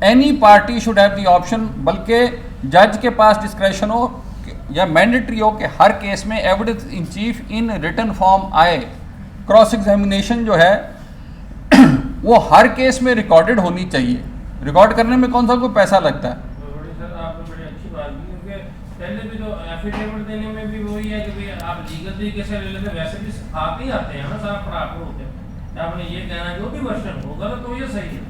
any party should have the option, बल्कि जज के पास डिस्क्रेशन हो या मैंडेटरी हो कि हर केस में evidence in chief in written form आए। क्रॉस एग्जामिनेशन जो है वो हर केस में रिकॉर्डेड होनी चाहिए। रिकॉर्ड करने में कौन सा कोई पैसा लगता है? सर आपने बड़ी अच्छी बात की, क्योंकि पहले भी तो एफिडेविट देने में भी वही है कि भाई आप लीगल तरीके से ले लेते, वैसे भी आप ही आते हैं ना साहब, पढ़ाते होते हैं, आपने ये कहना जो भी वर्षन हो गलत हो ये सही है,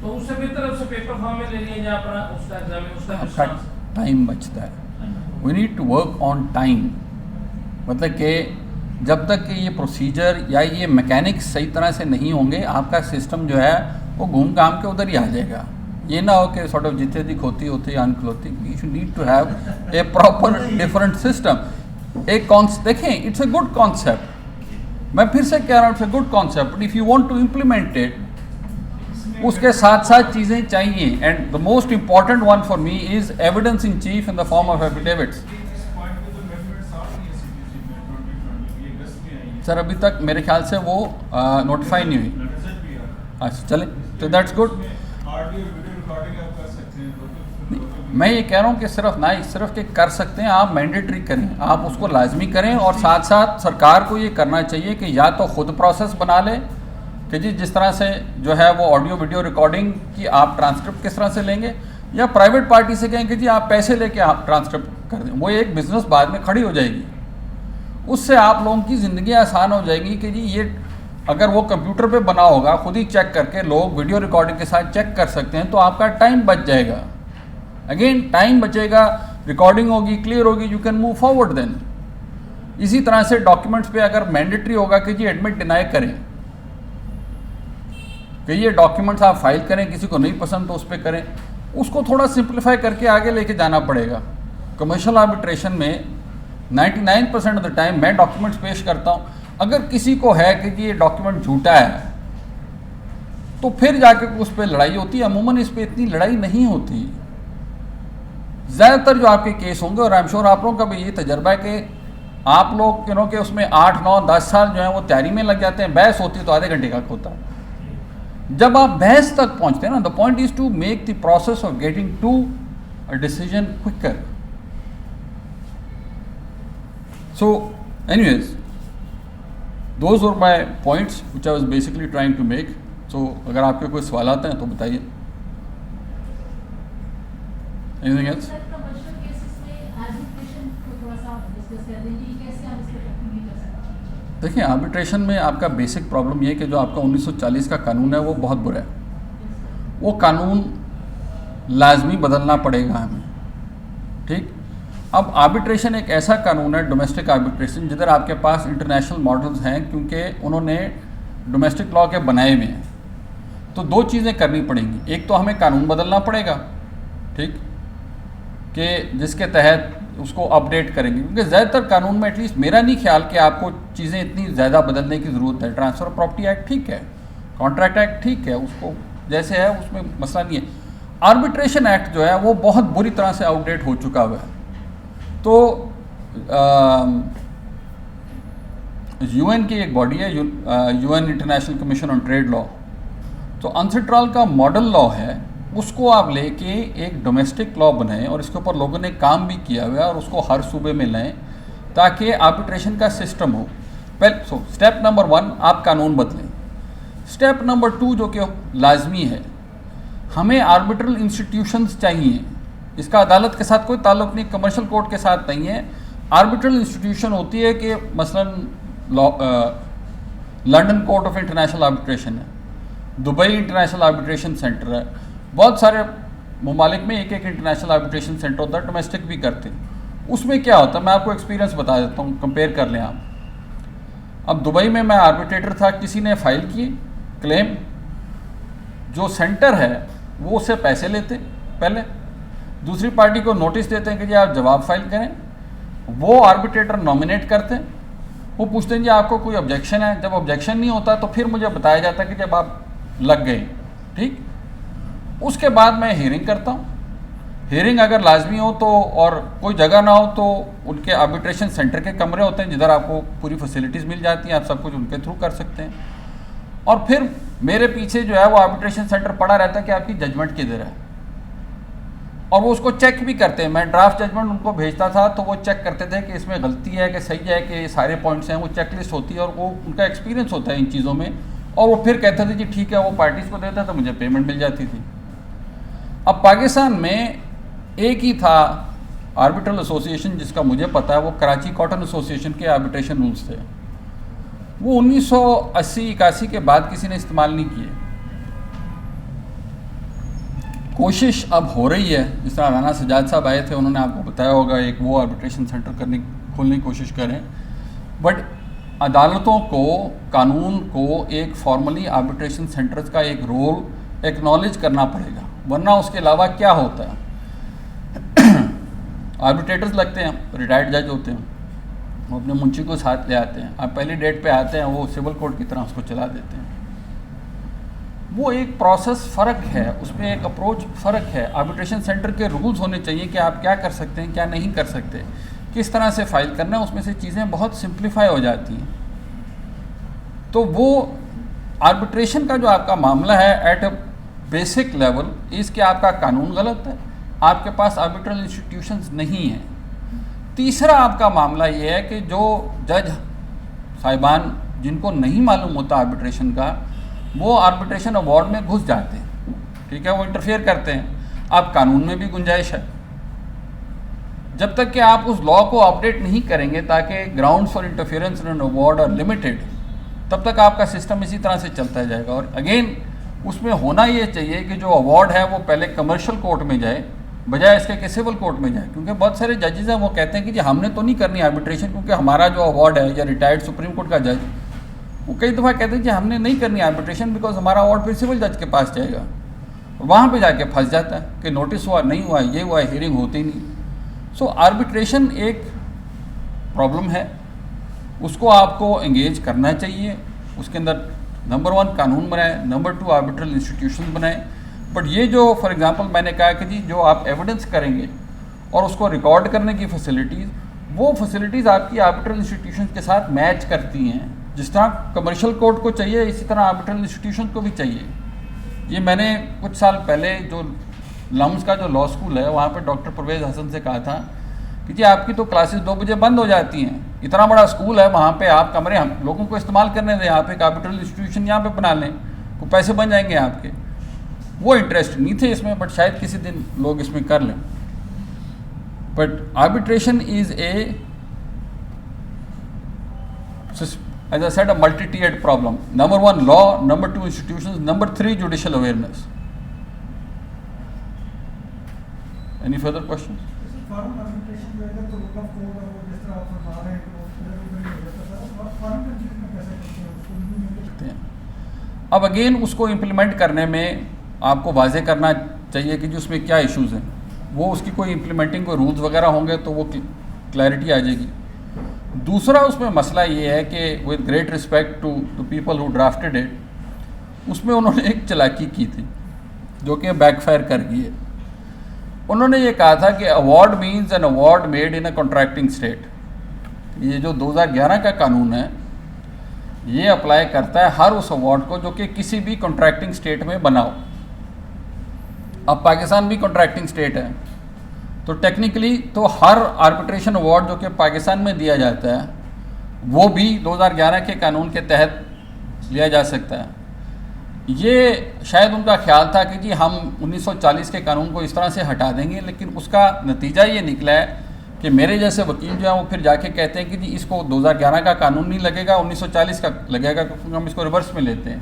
तो उससे बेहतर उससे पेपर फॉर्म में ले लिया जाए अपना उसका एग्जाम, उसका आपका टाइम बचता है। We need to work on time, मतलब कि जब तक कि ये प्रोसीजर या ये मैकेनिक्स सही तरह से नहीं होंगे आपका सिस्टम जो है वो घूम घाम के उधर ही आ जाएगा। ये ना हो कि सॉर्ट ऑफ जितने दी खोती होती है अनखलोती। We should need to have a proper different system. एक देखें, इट्स अ गुड कॉन्सेप्ट, मैं फिर से कह रहा हूँ it's a good concept, if you want to implement it उसके साथ साथ चीज़ें चाहिए, and the most important one for me is evidence in chief in the form of affidavits. Sir अभी तक मेरे ख्याल से वो नोटिफाई नहीं हुई। अच्छा चलें, तो दैट्स गुड। मैं ये कह रहा हूँ कि सिर्फ ना ही सिर्फ कि कर सकते हैं, आप मैंडेटरी करें, आप उसको लाजमी करें, और साथ साथ सरकार को ये करना चाहिए कि या तो खुद प्रोसेस बना ले कि जी जिस तरह से जो है वो ऑडियो वीडियो रिकॉर्डिंग की आप ट्रांसक्रिप्ट किस तरह से लेंगे, या प्राइवेट पार्टी से कहें कि जी आप पैसे लेके आप ट्रांसक्रिप्ट कर दें। वो एक बिज़नेस बाद में खड़ी हो जाएगी, उससे आप लोगों की ज़िंदगी आसान हो जाएगी कि जी ये अगर वो कंप्यूटर पे बना होगा, खुद ही चेक करके लोग वीडियो रिकॉर्डिंग के साथ चेक कर सकते हैं, तो आपका टाइम बच जाएगा। अगेन टाइम बचेगा, रिकॉर्डिंग होगी, क्लियर होगी, you can move forward then. इसी तरह से डॉक्यूमेंट्स पे अगर मैंडेटरी होगा कि जी एडमिट डिनाई करें, कि ये डॉक्यूमेंट्स आप फाइल करें, किसी को नहीं पसंद तो उस पर करें, उसको थोड़ा सिंप्लीफाई करके आगे लेके जाना पड़ेगा। कमर्शियल आर्बिट्रेशन में 99% ऑफ द टाइम मैं डॉक्यूमेंट्स पेश करता हूँ, अगर किसी को है कि ये डॉक्यूमेंट झूठा है तो फिर जाके उस पर लड़ाई होती है। अमूमन इस पर इतनी लड़ाई नहीं होती। ज़्यादातर जो आपके केस होंगे, और आई एम श्योर आप लोगों का भी ये तजर्बा है कि आप लोग के उसमें 8, 9, 10 साल जो है वो तैयारी में लग जाते हैं, बहस होती है तो आधे घंटे का होता है। जब आप बहस तक पहुंचते हैं ना, the point is to make the process of getting to a decision quicker. So anyways, those were my points which I was basically trying to make. So अगर आपके कोई सवाल आते हैं तो बताइए। Anything else? कमर्शियल केसेस में arbitration को थोड़ा सा डिस्कस कर दीजिए, कैसे हम इसको प्रैक्टिकली कर सकते हैं? देखिए, आर्बिट्रेशन में आपका बेसिक प्रॉब्लम ये है कि जो आपका 1940 का कानून है वो बहुत बुरा है। वो कानून लाजमी बदलना पड़ेगा हमें, ठीक। अब आर्बिट्रेशन एक ऐसा कानून है, डोमेस्टिक आर्बिट्रेशन, जिधर आपके पास इंटरनेशनल मॉडल्स हैं, क्योंकि उन्होंने डोमेस्टिक लॉ के बनाए हुए हैं। तो दो चीज़ें करनी पड़ेंगी, एक तो हमें कानून बदलना पड़ेगा, ठीक, कि जिसके तहत उसको अपडेट करेंगे, क्योंकि ज़्यादातर कानून में एटलीस्ट मेरा नहीं ख्याल कि आपको चीज़ें इतनी ज़्यादा बदलने की ज़रूरत है। ट्रांसफ़र ऑफ प्रॉपर्टी एक्ट ठीक है, कॉन्ट्रैक्ट एक्ट ठीक है, उसको जैसे है उसमें मसला नहीं है। आर्बिट्रेशन एक्ट जो है वो बहुत बुरी तरह से आउटडेट हो चुका हुआ है। तो यूएन की एक बॉडी है, UN international commission on trade law, तो अनसेट्रॉल का मॉडल लॉ है, उसको आप लेके एक डोमेस्टिक लॉ बनाएं, और इसके ऊपर लोगों ने काम भी किया हुआ है, और उसको हर सूबे में लाएं ताकि आर्बिट्रेशन का सिस्टम हो। पहले स्टेप नंबर 1 आप कानून बदलें। स्टेप नंबर 2 जो कि लाजमी है, हमें आर्बिट्रल इंस्टीट्यूशंस चाहिए। इसका अदालत के साथ कोई ताल्लुक नहीं, कमर्शियल कोर्ट के साथ नहीं है। आर्बिट्रल इंस्टीट्यूशन होती है कि मसलन London court of international arbitration है, दुबई इंटरनेशनल आर्बिट्रेशन सेंटर है, बहुत सारे ममालिक में एक एक इंटरनेशनल आर्बिट्रेशन सेंटर होता है, डोमेस्टिक भी करते हैं। उसमें क्या होता है, मैं आपको एक्सपीरियंस बता देता हूँ, कंपेयर कर लें आप। अब दुबई में मैं आर्बिट्रेटर था, किसी ने फाइल की क्लेम, जो सेंटर है वो उससे पैसे लेते, पहले दूसरी पार्टी को नोटिस देते हैं कि जी आप जवाब फाइल करें, वो आर्बिट्रेटर नॉमिनेट करते हैं, वो पूछते हैं जी आपको कोई ऑब्जेक्शन है, जब ऑब्जेक्शन नहीं होता तो फिर मुझे बताया जाता है कि जब आप लग गए, ठीक। उसके बाद मैं हियरिंग करता हूँ। हियरिंग अगर लाजमी हो तो, और कोई जगह ना हो तो उनके आर्बिट्रेशन सेंटर के कमरे होते हैं जिधर आपको पूरी फैसिलिटीज़ मिल जाती हैं, आप सब कुछ उनके थ्रू कर सकते हैं। और फिर मेरे पीछे जो है वो आर्बिट्रेशन सेंटर पड़ा रहता है कि आपकी जजमेंट किधर है, और वो उसको चेक भी करते हैं। मैं ड्राफ्ट जजमेंट उनको भेजता था तो वो चेक करते थे कि इसमें गलती है कि सही है, कि सारे पॉइंट्स हैं, वो चेक लिस्ट होती है, और वो उनका एक्सपीरियंस होता है इन चीज़ों में, और वो फिर कहते थे जी ठीक है, वो पार्टीज़ को देता तो मुझे पेमेंट मिल जाती थी। अब पाकिस्तान में एक ही था आर्बिट्रल एसोसिएशन जिसका मुझे पता है, वो कराची कॉटन एसोसिएशन के आर्बिट्रेशन रूल्स थे। वो 1980-81 के बाद किसी ने इस्तेमाल नहीं किए। कोशिश अब हो रही है, जिस तरह राना सजाद साहब आए थे, उन्होंने आपको बताया होगा, एक वो आर्बिट्रेशन सेंटर खोलने की कोशिश करें, बट अदालतों को, कानून को एक फॉर्मली आर्बिट्रेशन सेंटर्स का एक रोल एक्नॉलेज करना पड़ेगा, वरना उसके अलावा क्या होता है, आर्बिट्रेटर्स लगते हैं, रिटायर्ड जज होते हैं, वो अपने मुंशी को साथ ले आते हैं, आप पहली डेट पे आते हैं, वो सिविल कोर्ट की तरह उसको चला देते हैं। वो एक प्रोसेस फ़र्क है, उसमें एक अप्रोच फ़र्क है। आर्बिट्रेशन सेंटर के रूल्स होने चाहिए कि आप क्या कर सकते हैं, क्या नहीं कर सकते, किस तरह से फाइल करना है, उसमें से चीज़ें बहुत सिंप्लीफाई हो जाती हैं। तो वो आर्बिट्रेशन का जो आपका मामला है एट अ बेसिक लेवल, इसके आपका कानून गलत है, आपके पास आर्बिट्रल इंस्टीट्यूशंस नहीं हैं। तीसरा आपका मामला ये है कि जो जज साहिबान जिनको नहीं मालूम होता आर्बिट्रेशन का, वो आर्बिट्रेशन अवार्ड में घुस जाते हैं, ठीक है, वो इंटरफेयर करते हैं। अब कानून में भी गुंजाइश है, जब तक कि आप उस लॉ को अपडेट नहीं करेंगे ताकि grounds for interference in an award are limited, तब तक आपका सिस्टम इसी तरह से चलता जाएगा। और अगेन उसमें होना ये चाहिए कि जो अवार्ड है वो पहले कमर्शियल कोर्ट में जाए बजाय इसके कि सिविल कोर्ट में जाए, क्योंकि बहुत सारे जजेस हैं वो कहते हैं कि जी हमने तो नहीं करनी आर्बिट्रेशन, क्योंकि हमारा जो अवार्ड है, या रिटायर्ड सुप्रीम कोर्ट का जज वो कई दफ़ा कहते हैं कि हमने नहीं करनी आर्बिट्रेशन बिकॉज हमारा अवार्ड फिर सिविल जज के पास जाएगा, वहाँ पे जाके फंस जाता है कि नोटिस हुआ, नहीं हुआ, ये हुआ, हियरिंग होती नहीं। सो आर्बिट्रेशन एक प्रॉब्लम है, उसको आपको एंगेज करना चाहिए। उसके अंदर नंबर 1 कानून बनाए, नंबर 2 आर्बिट्रल इंस्टीट्यूशन बनाए। बट ये जो फॉर एग्जांपल मैंने कहा कि जी जो आप एविडेंस करेंगे और उसको रिकॉर्ड करने की फैसिलिटीज़, वो फैसिलिटीज़ आपकी आर्बिट्रल इंस्टीट्यूशन के साथ मैच करती हैं। जिस तरह कमर्शियल कोर्ट को चाहिए, इसी तरह आर्बिट्रल इंस्टीट्यूशन को भी चाहिए। ये मैंने कुछ साल पहले जो लम्स का जो लॉ स्कूल है वहाँ पर डॉक्टर परवेज़ हसन से कहा था कि जी आपकी तो क्लासेस 2 बजे बंद हो जाती हैं, इतना बड़ा स्कूल है, वहाँ पे आप कमरे हम लोगों को इस्तेमाल करने दें, आप एक आर्बिट्रल इंस्टीट्यूशन यहाँ पे बना लें, को पैसे बन जाएंगे आपके। वो इंटरेस्ट नहीं थे इसमें, बट शायद किसी दिन लोग इसमें कर लें। But arbitration is as I said, a multi-tiered problem. Number 1 law, number 2 institutions, number 3 judicial awareness. Any further questions? Foreign arbitration जो है तो रूल ऑफ कोर्ट और वो जिस तरह आप फरमा रहे हैं कि वो उधर ही हो जाता है, तो फॉरेन कंट्रीज में कैसे करते हैं उसको भी नहीं करते हैं। अब अगेन उसको इम्प्लीमेंट करने में आपको वाजे करना चाहिए कि जो उसमें क्या इश्यूज़ हैं, वो उसकी कोई इम्प्लीमेंटिंग कोई रूल्स वगैरह होंगे तो वो क्लैरिटी आ जाएगी। दूसरा उसमें मसला ये है कि with great respect to the people who drafted it, उसमें उन्होंने एक चालाकी की थी जो कि बैकफायर कर गई है। उन्होंने ये कहा था कि award means an award made in a contracting state. ये जो 2011 का कानून है ये अप्लाई करता है हर उस अवार्ड को जो कि किसी भी कॉन्ट्रैक्टिंग स्टेट में बनाओ। अब पाकिस्तान भी कॉन्ट्रैक्टिंग स्टेट है, तो टेक्निकली तो हर आर्बिट्रेशन अवार्ड जो कि पाकिस्तान में दिया जाता है वो भी 2011 के कानून के तहत लिया जा सकता है। ये शायद उनका ख्याल था कि जी हम 1940 के कानून को इस तरह से हटा देंगे, लेकिन उसका नतीजा ये निकला है कि मेरे जैसे वकील जो है वो फिर जाके कहते हैं कि जी इसको 2011 का कानून नहीं लगेगा, 1940 का लगेगा, क्योंकि हम इसको रिवर्स में लेते हैं।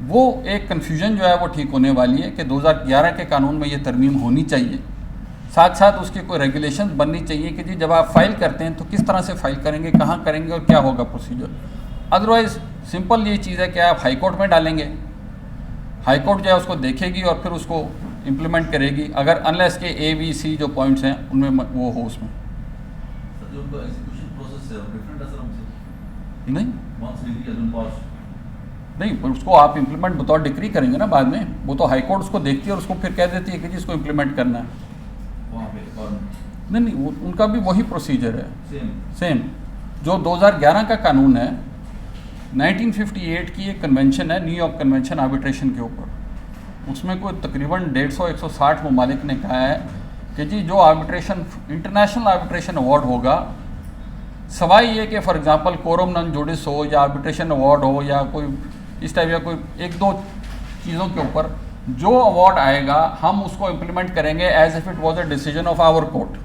वो एक कन्फ्यूजन जो है वो ठीक होने वाली है कि 2011 के कानून में ये तरमीम होनी चाहिए, साथ साथ उसकी कोई रेगुलेशन बननी चाहिए कि जी जब आप फाइल करते हैं तो किस तरह से फाइल करेंगे, कहाँ करेंगे और क्या होगा प्रोसीजर। अदरवाइज़ सिंपल ये चीज़ है कि आप हाई कोर्ट में डालेंगे, हाई कोर्ट जो है उसको देखेगी और फिर उसको इम्प्लीमेंट करेगी, अगर अनलेस के ABC जो पॉइंट्स हैं उनमें वो हो उसमें। सर जो उनका एग्जीक्यूशन प्रोसेस है डिफरेंट है सर हमसे? नहीं once decree has been passed नहीं, पर उसको आप इम्प्लीमेंट बतौर डिक्री करेंगे ना बाद में, वो तो हाई कोर्ट उसको देखती है और उसको फिर कह देती है कि जी इसको इम्प्लीमेंट करना है। वहाँ पे और नहीं, वो उनका भी वही प्रोसीजर है सेम जो 2011 का कानून है। 1958 की एक कन्वेंशन है, न्यूयॉर्क कन्वेंशन आर्बिट्रेशन के ऊपर, उसमें कोई तकरीबन 150-160 ममालिक ने कहा है कि जी जो आर्बिट्रेशन इंटरनेशनल आर्बिट्रेशन अवार्ड होगा, सवाई ये कि for example coram non judice हो या आर्बिट्रेशन अवार्ड हो या कोई इस टाइप या कोई 1-2 चीज़ों के ऊपर जो अवार्ड आएगा हम उसको इम्प्लीमेंट करेंगे as if it was a decision of our court.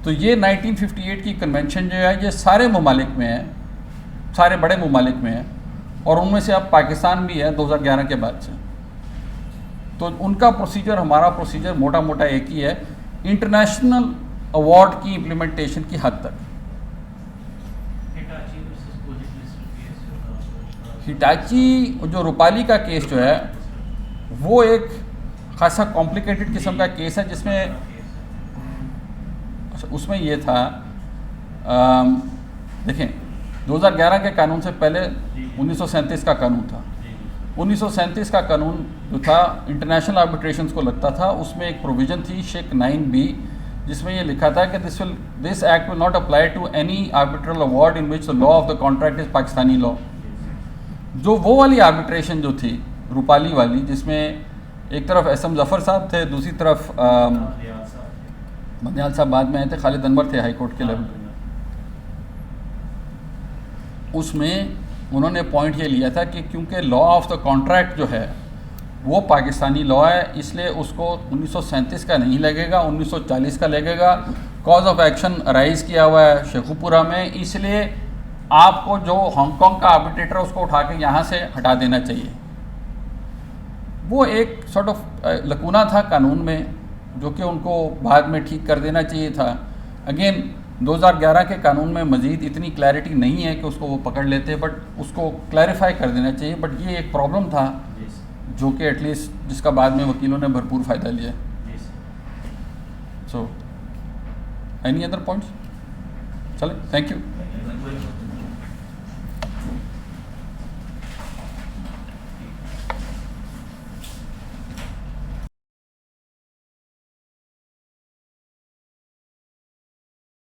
तो ये 1958 की कन्वेंशन जो है ये सारे ममालिक में है, सारे बड़े ममालिक में है, और उनमें से अब पाकिस्तान भी है 2011 के बाद से। तो उनका प्रोसीजर हमारा प्रोसीजर मोटा मोटा एक ही है, इंटरनेशनल अवार्ड की इम्प्लीमेंटेशन की हद तक। हिटाची जो रूपाली का केस जो है वो एक खासा कॉम्प्लिकेटेड किस्म का केस है, जिसमें उसमें ये था देखें 2011 के कानून से पहले 1937 का कानून था। 1937 का कानून जो था इंटरनेशनल आर्बिट्रेशंस को लगता था, उसमें एक प्रोविज़न थी शेक 9B, जिसमें ये लिखा था कि this act will not apply to any arbitral award in which the law of the contract is Pakistani law. जो वो वाली आर्बिट्रेशन जो थी रूपाली वाली, जिसमें एक तरफ एसएम जफ़र साहब थे, दूसरी तरफ बंदयाल साहब बाद में आए थे, खालिद अनवर थे हाई कोर्ट के लेवल, उसमें उन्होंने पॉइंट ये लिया था कि क्योंकि लॉ ऑफ द कॉन्ट्रैक्ट जो है वो पाकिस्तानी लॉ है, इसलिए उसको 1937 का नहीं लगेगा, 1940 का लगेगा। कॉज ऑफ एक्शन अराइज किया हुआ है शेखुपुरा में, इसलिए आपको जो हांगकांग का आर्बिट्रेटर है उसको उठा के यहाँ से हटा देना चाहिए। वो एक सॉर्ट ऑफ लकूना था कानून में, जो कि उनको बाद में ठीक कर देना चाहिए था। अगेन 2011 के कानून में मज़ीद इतनी क्लैरिटी नहीं है कि उसको वो पकड़ लेते, बट उसको क्लैरिफाई कर देना चाहिए। बट ये एक प्रॉब्लम था जो कि एटलीस्ट जिसका बाद में वकीलों ने भरपूर फ़ायदा लिया। So any other points? चले, थैंक यू।